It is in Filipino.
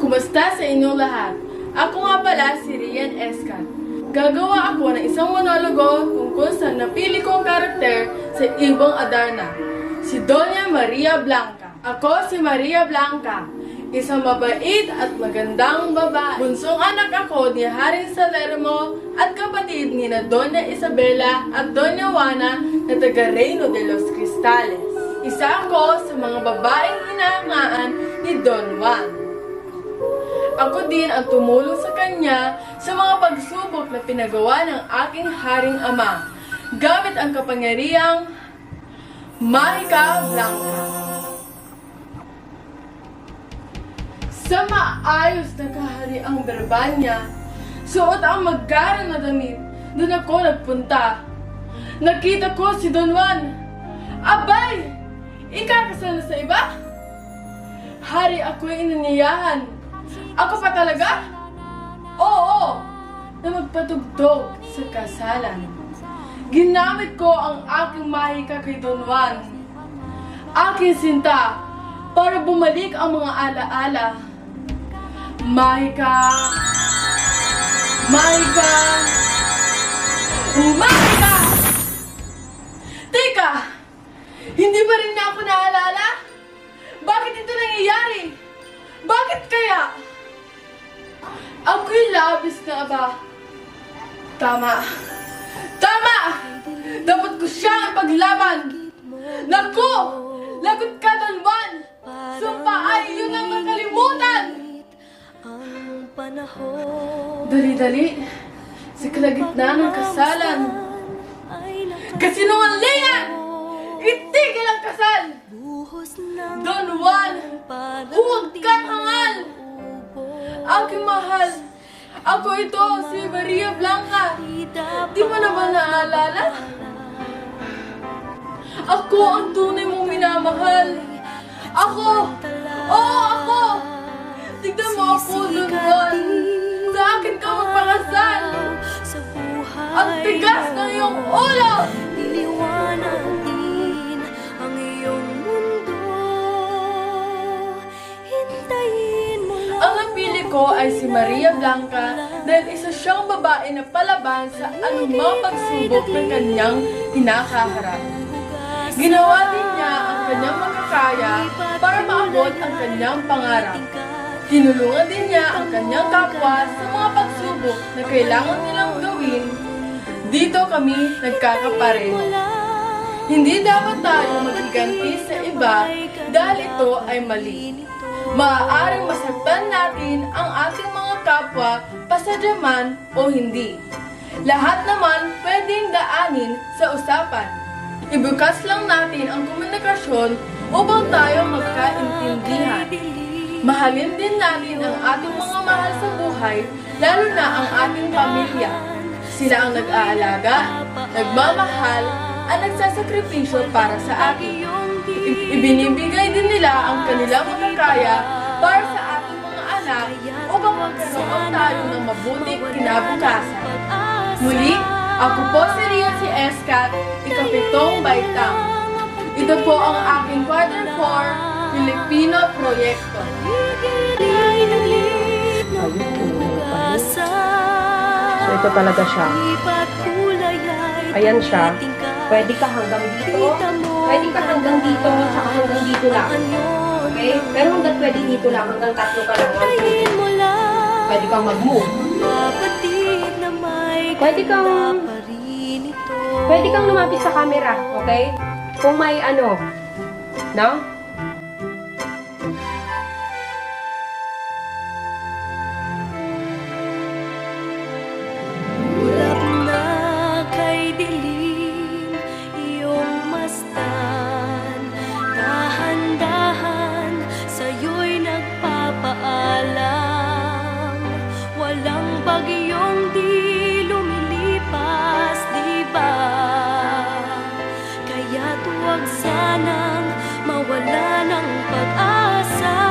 Kumusta sa inyong lahat? Ako nga pala si Rian Escan. Gagawa ako ng isang monologo tungkol sa napili kong karakter sa Ibong Adarna, si Doña Maria Blanca. Ako si Maria Blanca, isang mabait at magandang babae. Bunsong anak ako ni Haring Salermo at kapatid ni na Doña Isabela at Doña Juana na taga Reino de los Cristales. Isa ako sa mga babaeng hinahangaan ni Don Juan. Ako din ang tumulong sa kanya sa mga pagsubok na pinagawa ng aking haring ama, gamit ang kapangyarihang Mahika Blanca. Sa maayos na kahariang Berbanya, suot ang magara na damit, doon ako nagpunta. Nakita ko si Don Juan. Abay! Ikakasal na sa iba? Hari ako'y inaniyahan. Ako pa talaga? Oo! Na magpatugtog sa kasalan. Ginamit ko ang aking mahika kay Don Juan, aking sinta, para bumalik ang mga alaala. Mahika! Mahika! Mahika! Teka! Hindi ba rin niya ako naalala? Bakit ito nangyayari? Bakit kaya? Ako'y labis na aba. Tama. Tama! Dapat ko siyang ipaglaban. Naku! Lagot ka, Don Juan! Sumpa ay yun ang makalimutan! Dali-dali. Sa kalagitnaan ng kasalan. Kasinungalingan! Itigil ang kasal! Don Juan! Huwag kang hangal! Aking mahal! Ako ito, si Maria Blanca! Di mo na ba naalala? Ako ang tunay mong minamahal! Ako! Oo, ako! Tignan mo ako, Don Juan! Sa akin ka magpakasal! Ang tigas ng iyong ulo! Liliwanagin ang iyong mundo. Hintayin mo lang. Ang napili ko ay si Maria Blanca dahil isa siyang babae na palaban sa anumang pagsubok ng kanyang kinakaharap. Ginawa din niya ang kanyang makakaya para maabot ang kanyang pangarap. Tinulungan din niya ang kanyang kapwa sa mga pagsubok na kailangan nilang gawin. Dito kami nagkakapareho. Hindi dapat tayo maghiganti sa iba dahil ito ay mali. Maaaring masaktan natin ang ating mga kapwa pasadyaman o hindi. Lahat naman pwedeng daanin sa usapan. Ibukas lang natin ang komunikasyon upang tayo magkaintindihan. Mahalin din natin ang ating mga mahal sa buhay, lalo na ang ating pamilya. Sila ang nag-aalaga, nagmamahal, at nagsasakripisyo para sa atin. Ibinibigay din nila ang kanilang makakaya para sa ating mga anak upang magkaroon tayo ng mabuting kinabukasan. Muli, ako po si Rian C. Escat, ikapitong baitang. Ito po ang aking Quarter 4 Filipino Proyekto. So ito talaga siya. Ayan siya. Pwede ka hanggang dito. Pwede ka hanggang dito, tsaka hanggang dito lang. Okay? Pero hanggang pwede dito lang, hanggang tatlo ka lang. Pwede kang mag-move. Pwede kang lumapit sa camera. Okay? Kung may ano. No? Ulap na kay dilim iyong masdan. Dahan-dahan sa'yo'y nagpapaalam. Walang bagyong di lumilipas, di ba? Kaya't huwag sanang mawala ng pag-asa.